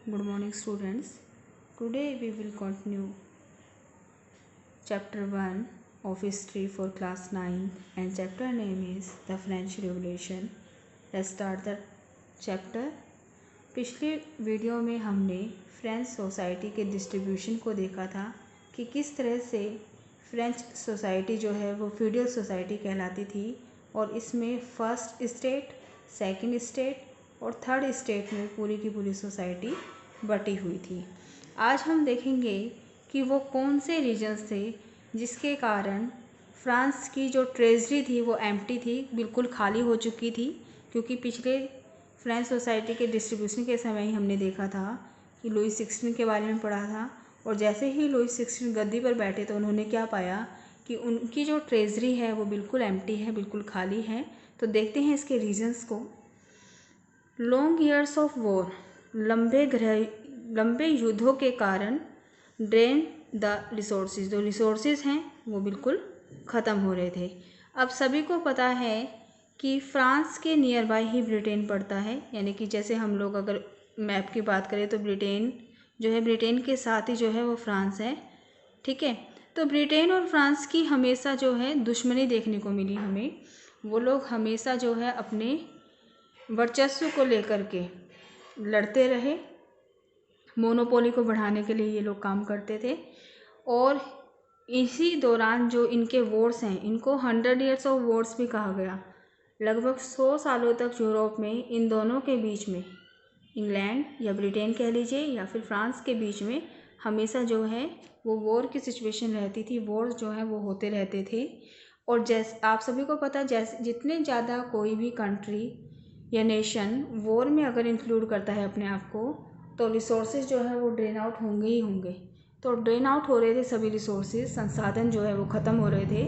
Good morning, students. Today we will continue chapter 1 of history for class 9 and chapter name is the French Revolution. Let's start the chapter. पिछले video में हमने French society के distribution को देखा था कि किस तरह से फ्रेंच सोसाइटी जो है वो फ्यूडल सोसाइटी कहलाती थी और इसमें फर्स्ट स्टेट, सेकंड स्टेट और थर्ड स्टेट में पूरी की पूरी सोसाइटी बटी हुई थी। आज हम देखेंगे कि वो कौन से रीजन्स थे जिसके कारण फ्रांस की जो ट्रेजरी थी वो एम्प्टी थी, बिल्कुल खाली हो चुकी थी, क्योंकि पिछले फ्रेंच सोसाइटी के डिस्ट्रीब्यूशन के समय ही हमने देखा था कि लुई 16 के बारे में पढ़ा था और जैसे ही लुई 16 गद्दी पर बैठे तो उन्होंने क्या पाया कि उनकी जो ट्रेजरी है वो बिल्कुल एम्प्टी है, बिल्कुल खाली है। तो देखते हैं इसके रीजन्स को। लॉन्ग ईयर्स ऑफ वॉर, लंबे युद्धों के कारण ड्रेन द रिसोर्सेज, जो रिसोर्सेज हैं वो बिल्कुल ख़त्म हो रहे थे। अब सभी को पता है कि फ्रांस के नियर बाय ही ब्रिटेन पड़ता है, यानी कि जैसे हम लोग अगर मैप की बात करें तो ब्रिटेन जो है, ब्रिटेन के साथ ही जो है वो फ्रांस है। ठीक है, तो ब्रिटेन और फ्रांस की हमेशा जो है दुश्मनी देखने को मिली हमें। वो लोग हमेशा जो है अपने वर्चस्व को लेकर के लड़ते रहे, मोनोपोली को बढ़ाने के लिए ये लोग काम करते थे। और इसी दौरान जो इनके वॉर्स हैं, इनको 100 ईयर्स ऑफ वॉर्स भी कहा गया। लगभग 100 सालों तक यूरोप में इन दोनों के बीच में, इंग्लैंड या ब्रिटेन कह लीजिए या फिर फ्रांस के बीच में हमेशा जो है वो वॉर की सिचुएशन रहती थी, वॉर जो है वो होते रहते थे। और जैसे आप सभी को पता है, जैसे जितने ज़्यादा कोई भी कंट्री या नेशन वॉर में अगर इंक्लूड करता है अपने आप को, तो रिसोर्सेज जो है वो ड्रेन आउट होंगे ही होंगे। तो ड्रेन आउट हो रहे थे सभी रिसोर्सेज, संसाधन जो है वो ख़त्म हो रहे थे,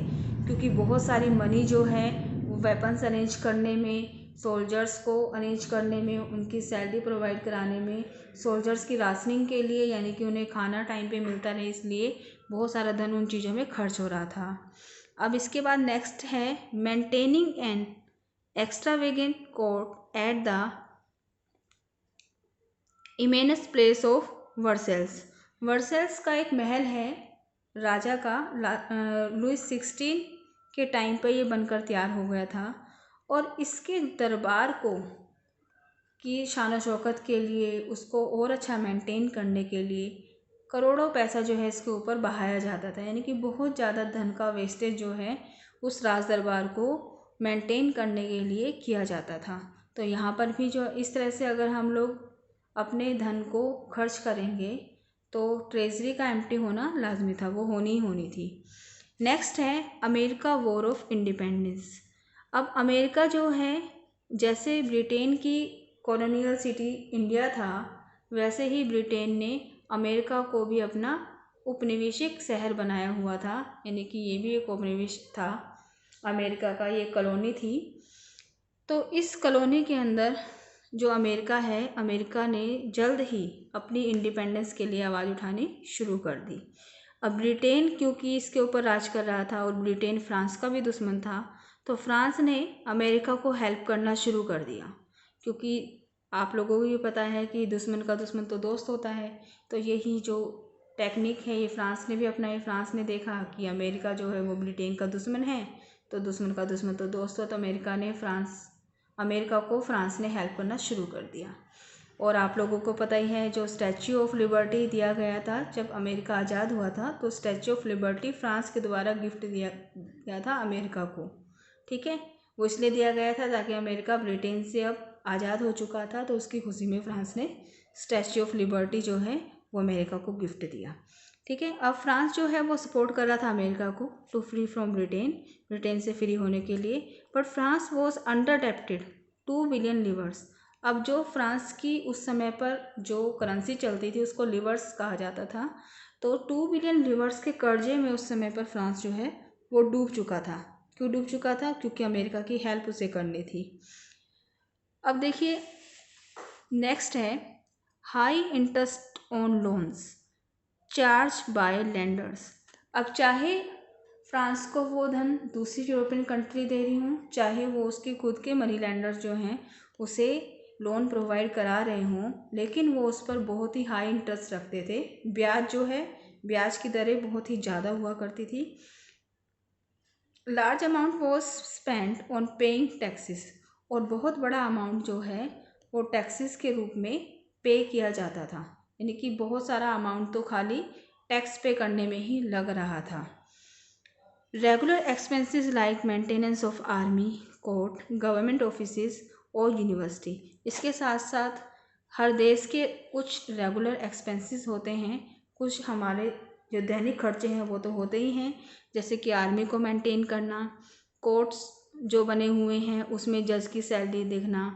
क्योंकि बहुत सारी मनी जो है वो वेपन्स अरेंज करने में, सोल्जर्स को अरेंज करने में, उनकी सैलरी प्रोवाइड कराने में, सोल्जर्स की राशनिंग के लिए, यानी कि उन्हें खाना टाइम पे मिलता रहे, इसलिए बहुत सारा धन उन चीज़ों में खर्च हो रहा था। अब इसके बाद नेक्स्ट है maintaining an extravagant court at the immense palace of Versailles. Versailles का एक महल है राजा का, लुई 16 के टाइम पर ये बनकर तैयार हो गया था और इसके दरबार को की शान शौकत के लिए, उसको और अच्छा मेंटेन करने के लिए करोड़ों पैसा जो है इसके ऊपर बहाया जाता था, यानी कि बहुत ज़्यादा धन का वेस्टेज जो है उस राज दरबार को मेंटेन करने के लिए किया जाता था। तो यहाँ पर भी जो इस तरह से अगर हम लोग अपने धन को खर्च करेंगे तो ट्रेजरी का एम्प्टी होना लाजमी था, वो होनी ही होनी थी। नेक्स्ट है अमेरिका वॉर ऑफ इंडिपेंडेंस। अब अमेरिका जो है, जैसे ब्रिटेन की कॉलोनियल सिटी इंडिया था, वैसे ही ब्रिटेन ने अमेरिका को भी अपना उपनिवेशिक शहर बनाया हुआ था, यानी कि ये भी एक उपनिवेश था अमेरिका का, ये कॉलोनी थी। तो इस कॉलोनी के अंदर जो अमेरिका है, अमेरिका ने जल्द ही अपनी इंडिपेंडेंस के लिए आवाज़ उठानी शुरू कर दी। अब ब्रिटेन क्योंकि इसके ऊपर राज कर रहा था और ब्रिटेन फ्रांस का भी दुश्मन था, तो फ्रांस ने अमेरिका को हेल्प करना शुरू कर दिया, क्योंकि आप लोगों को ये पता है कि दुश्मन का दुश्मन तो दोस्त होता है। तो यही जो टेक्निक है ये फ्रांस ने भी अपनाई। फ्रांस ने देखा कि अमेरिका जो है वो ब्रिटेन का दुश्मन है, तो दुश्मन का दुश्मन तो दोस्त हो, तो अमेरिका को फ्रांस ने हेल्प करना शुरू कर दिया। और आप लोगों को पता ही है, जो स्टैच्यू ऑफ लिबर्टी दिया गया था जब अमेरिका आज़ाद हुआ था, तो स्टैच्यू ऑफ लिबर्टी फ्रांस के द्वारा गिफ्ट दिया गया था अमेरिका को। ठीक है, वो इसलिए दिया गया था ताकि अमेरिका ब्रिटेन से अब आज़ाद हो चुका था, तो उसकी खुशी में फ्रांस ने स्टैच्यू ऑफ लिबर्टी जो है वो अमेरिका को गिफ्ट दिया। ठीक है, अब फ्रांस जो है वो सपोर्ट कर रहा था अमेरिका को टू फ्री फ्रॉम ब्रिटेन से फ्री होने के लिए, बट फ्रांस वॉज अंडर डेप्टेड 2 बिलियन लिवर्स। अब जो फ्रांस की उस समय पर जो करेंसी चलती थी उसको लिवर्स कहा जाता था, तो 2 बिलियन लिवर्स के कर्जे में उस समय पर फ्रांस जो है वो डूब चुका था। क्यों डूब चुका था? क्योंकि अमेरिका की हेल्प उसे करनी थी। अब देखिए नेक्स्ट है high interest on loans charge by lenders. अब चाहे फ्रांस को वो धन दूसरी यूरोपियन कंट्री दे रही हूँ, चाहे वो उसके खुद के मनी लैंडर्स जो हैं उसे लोन प्रोवाइड करा रहे हों, लेकिन वो उस पर बहुत ही हाई इंटरेस्ट रखते थे। ब्याज जो है, ब्याज की दरें बहुत ही ज़्यादा हुआ करती थी। Large amount was spend on paying taxes, और बहुत बड़ा अमाउंट जो है वो टैक्सेस के रूप में पे किया जाता था, यानी कि बहुत सारा अमाउंट तो खाली टैक्स पे करने में ही लग रहा था। Regular expenses like maintenance of army, court, government offices और यूनिवर्सिटी, इसके साथ साथ हर देश के कुछ रेगुलर एक्सपेंसेस होते हैं, कुछ हमारे जो दैनिक खर्चे हैं वो तो होते ही हैं, जैसे कि आर्मी को मेंटेन करना, कोर्ट्स जो बने हुए हैं उसमें जज की सैलरी देखना,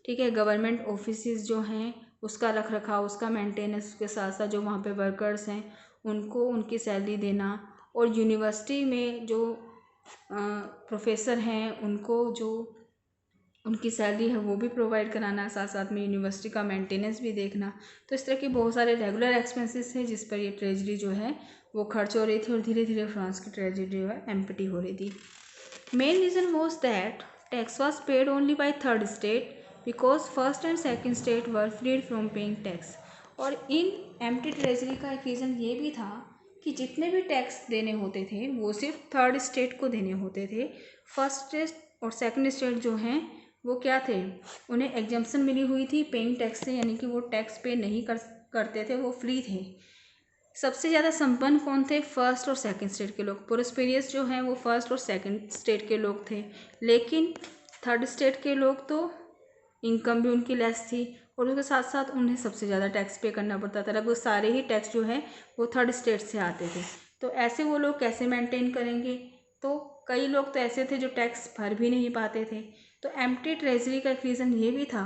ठीक है, गवर्नमेंट ऑफिसेज जो हैं उसका रख रखाव, उसका मेंटेनेंस के साथ साथ जो वहाँ पे वर्कर्स हैं उनको उनकी सैलरी देना, और यूनिवर्सिटी में जो प्रोफेसर हैं उनको जो उनकी सैलरी है वो भी प्रोवाइड कराना, साथ साथ में यूनिवर्सिटी का मेंटेनेंस भी देखना। तो इस तरह के बहुत सारे रेगुलर एक्सपेंसेस हैं जिस पर ये ट्रेजरी जो है वो खर्च हो रही थी, और धीरे धीरे फ्रांस की ट्रेजरी जो है एम्प्टी हो रही थी। Main reason was that tax was paid only by third state because first and second state were freed from paying tax. और इन एम्प्टी ट्रेजरी का एक रीज़न ये भी था कि जितने भी टैक्स देने होते थे वो सिर्फ थर्ड स्टेट को देने होते थे। फर्स्ट स्टेट और सेकंड स्टेट जो हैं वो क्या थे, उन्हें एग्जम्पशन मिली हुई थी पेइंग टैक्स से, यानी कि वो टैक्स पे नहीं करते थे, वो फ्री थे। सबसे ज़्यादा संपन्न कौन थे, फर्स्ट और सेकंड स्टेट के लोग। प्रोस्पेरियस जो हैं वो फर्स्ट और सेकंड स्टेट के लोग थे, लेकिन थर्ड स्टेट के लोग तो इनकम भी उनकी लेस थी, और उसके साथ साथ उन्हें सबसे ज़्यादा टैक्स पे करना पड़ता था। लगभग सारे ही टैक्स जो है वो थर्ड स्टेट से आते थे। तो ऐसे वो लोग कैसे मेंटेन करेंगे, तो कई लोग तो ऐसे थे जो टैक्स भर भी नहीं पाते थे। तो एम्प्टी ट्रेजरी का एक रीज़न ये भी था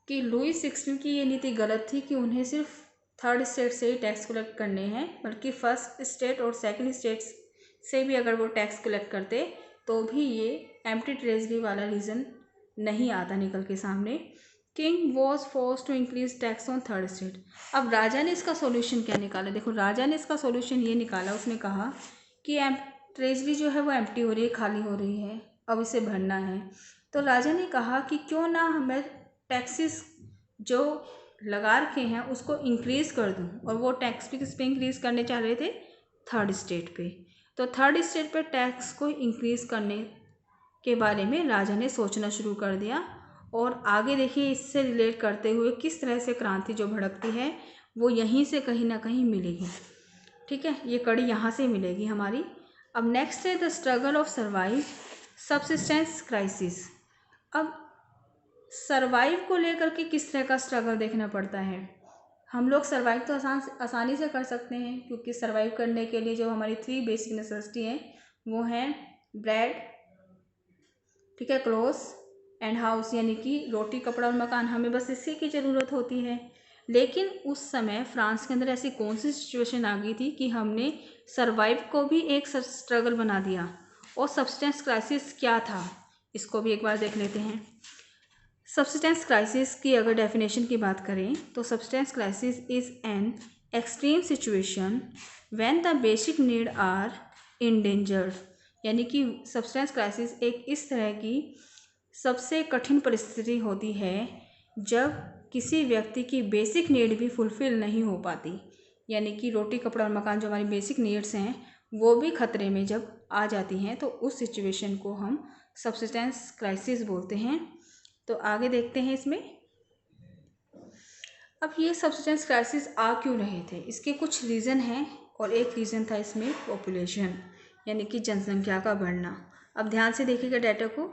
कि लुई 16 की ये नीति गलत थी कि उन्हें सिर्फ थर्ड स्टेट से ही टैक्स कलेक्ट करने हैं, बल्कि फर्स्ट स्टेट और सेकंड स्टेट से भी अगर वो टैक्स कलेक्ट करते तो भी ये एम्प्टी ट्रेजरी वाला रीज़न नहीं आता निकल के सामने। King was force to increase tax on third state. अब राजा ने इसका सोल्यूशन क्या निकाला, देखो राजा ने इसका सोल्यूशन ये निकाला, उसने कहा कि ट्रेजरी जो है वो एम्प्टी हो रही है, खाली हो रही है, अब इसे भरना है। तो राजा ने कहा कि क्यों ना हमें टैक्सेस जो लगा रखे हैं उसको इंक्रीज़ कर दूं, और वो टैक्स भी किस पे इंक्रीज़ करने चाह रहे थे, थर्ड स्टेट पे। तो थर्ड स्टेट पे टैक्स को इंक्रीज़ करने के बारे में राजा ने सोचना शुरू कर दिया। और आगे देखिए इससे रिलेट करते हुए किस तरह से क्रांति जो भड़कती है वो यहीं से कहीं ना कहीं मिलेगी, ठीक है, ये कड़ी यहाँ से मिलेगी हमारी। अब नेक्स्ट है the struggle of survive subsistence crisis. अब सर्वाइव को लेकर के किस तरह का स्ट्रगल देखना पड़ता है। हम लोग सर्वाइव तो आसानी से कर सकते हैं, क्योंकि सर्वाइव करने के लिए जो हमारी 3 बेसिक नेसेसिटी हैं वो हैं ब्रेड, ठीक है, क्लोथ्स एंड हाउस, यानी कि रोटी, कपड़ा और मकान, हमें बस इसी की ज़रूरत होती है। लेकिन उस समय फ्रांस के अंदर ऐसी कौन सी सिचुएशन आ गई थी कि हमने सर्वाइव को भी एक स्ट्रगल बना दिया। और सब्सटेंस क्राइसिस क्या था, इसको भी एक बार देख लेते हैं। सब्सटेंस क्राइसिस की अगर डेफिनेशन की बात करें तो subsistence crisis is an extreme situation when the basic need are endangered. यानी कि सब्सटेंस क्राइसिस एक इस तरह की सबसे कठिन परिस्थिति होती है जब किसी व्यक्ति की बेसिक नीड भी फुलफ़िल नहीं हो पाती, यानी कि रोटी, कपड़ा और मकान जो हमारी बेसिक नीड्स हैं वो भी खतरे में जब आ जाती हैं, तो उस सिचुएशन को हम सब्सटेंस क्राइसिस बोलते हैं। तो आगे देखते हैं इसमें। अब ये सब्सटेंस क्राइसिस आ क्यों रहे थे, इसके कुछ रीज़न हैं, और एक रीज़न था इसमें पॉपुलेशन, यानी कि जनसंख्या का बढ़ना। अब ध्यान से देखिएगा डाटा को।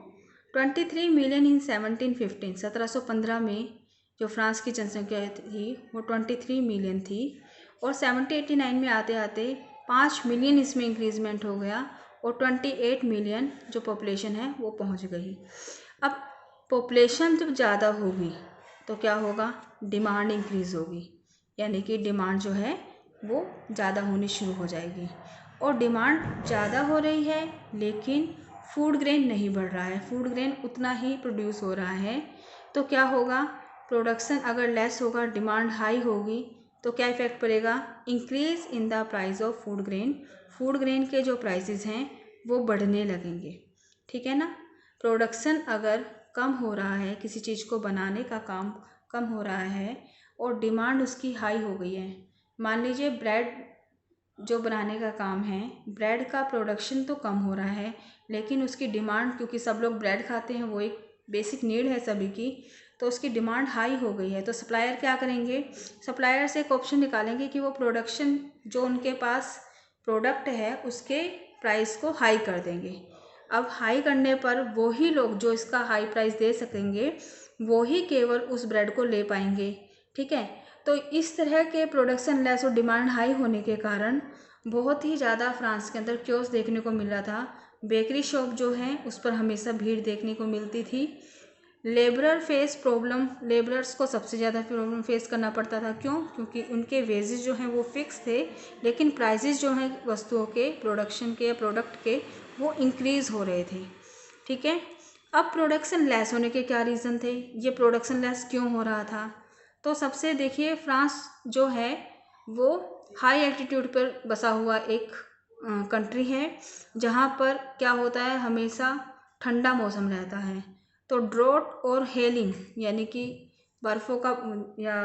23 मिलियन इन 1715, 1715 में जो फ्रांस की जनसंख्या थी वो 23 मिलियन थी, और 1789 में आते आते 5 मिलियन इसमें इंक्रीजमेंट हो गया, और 28 मिलियन जो पॉपुलेशन है वो पहुंच गई। अब पॉपुलेशन जब ज़्यादा होगी तो क्या होगा, डिमांड इंक्रीज़ होगी, यानी कि डिमांड जो है वो ज़्यादा होनी शुरू हो जाएगी। और डिमांड ज़्यादा हो रही है लेकिन फूड ग्रेन नहीं बढ़ रहा है, फूड ग्रेन उतना ही प्रोड्यूस हो रहा है, तो क्या होगा, प्रोडक्शन अगर लेस होगा, डिमांड हाई होगी, तो क्या इफ़ेक्ट पड़ेगा, increase in the price of food grain. Food grain के जो प्राइसेस हैं वो बढ़ने लगेंगे, ठीक है ना। प्रोडक्शन अगर कम हो रहा है, किसी चीज़ को बनाने का काम कम हो रहा है और डिमांड उसकी हाई हो गई है। मान लीजिए ब्रेड जो बनाने का काम है, ब्रेड का प्रोडक्शन तो कम हो रहा है, लेकिन उसकी डिमांड, क्योंकि सब लोग ब्रेड खाते हैं, वो एक बेसिक नीड है सभी की, तो उसकी डिमांड हाई हो गई है। तो सप्लायर क्या करेंगे, सप्लायर से एक ऑप्शन निकालेंगे कि वो प्रोडक्शन जो उनके पास प्रोडक्ट है उसके प्राइस को हाई कर देंगे। अब हाई करने पर वो ही लोग जो इसका हाई प्राइस दे सकेंगे वो ही केवल उस ब्रेड को ले पाएंगे। ठीक है, तो इस तरह के प्रोडक्शन लेस और डिमांड हाई होने के कारण बहुत ही ज़्यादा फ्रांस के अंदर क्योस देखने को मिल रहा था। बेकरी शॉप जो है उस पर हमेशा भीड़ देखने को मिलती थी। लेबरर फेस प्रॉब्लम, लेबरर्स को सबसे ज़्यादा प्रॉब्लम फेस करना पड़ता था। क्यों? क्योंकि उनके वेजेस जो हैं वो फिक्स थे, लेकिन प्राइसेस जो हैं वस्तुओं के, प्रोडक्शन के या प्रोडक्ट के, वो इंक्रीज़ हो रहे थे। ठीक है, अब प्रोडक्शन लेस होने के क्या रीज़न थे, ये प्रोडक्शन लेस क्यों हो रहा था? तो सबसे देखिए, फ्रांस जो है वो हाई एल्टीट्यूड पर बसा हुआ एक कंट्री है, जहाँ पर क्या होता है, हमेशा ठंडा मौसम रहता है। तो ड्रॉट और हेलिंग यानी कि बर्फ़ों का या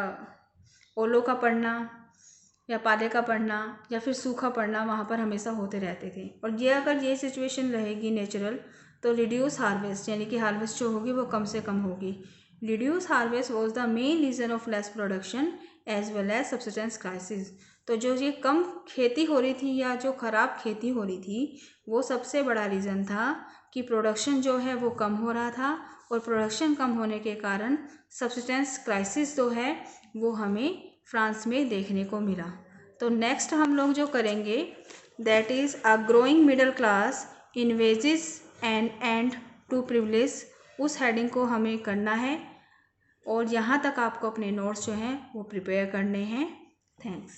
ओलों का पड़ना या पाले का पड़ना या फिर सूखा पड़ना वहाँ पर हमेशा होते रहते थे। और ये अगर ये सिचुएशन रहेगी नेचुरल, तो रिड्यूस हार्वेस्ट यानी कि हार्वेस्ट जो होगी वो कम से कम होगी। Reduce harvest was the main reason of less production as well as subsistence crisis. तो जो ये कम खेती हो रही थी या जो ख़राब खेती हो रही थी, वो सबसे बड़ा रीज़न था कि प्रोडक्शन जो है वो कम हो रहा था, और प्रोडक्शन कम होने के कारण सब्सिस्टेंस क्राइसिस जो है वो हमें फ्रांस में देखने को मिला। तो नेक्स्ट हम लोग जो करेंगे that is a growing middle class in wages and to privilege, उस हेडिंग को हमें करना है और यहाँ तक आपको अपने नोट्स जो हैं वो प्रिपेयर करने हैं। थैंक्स।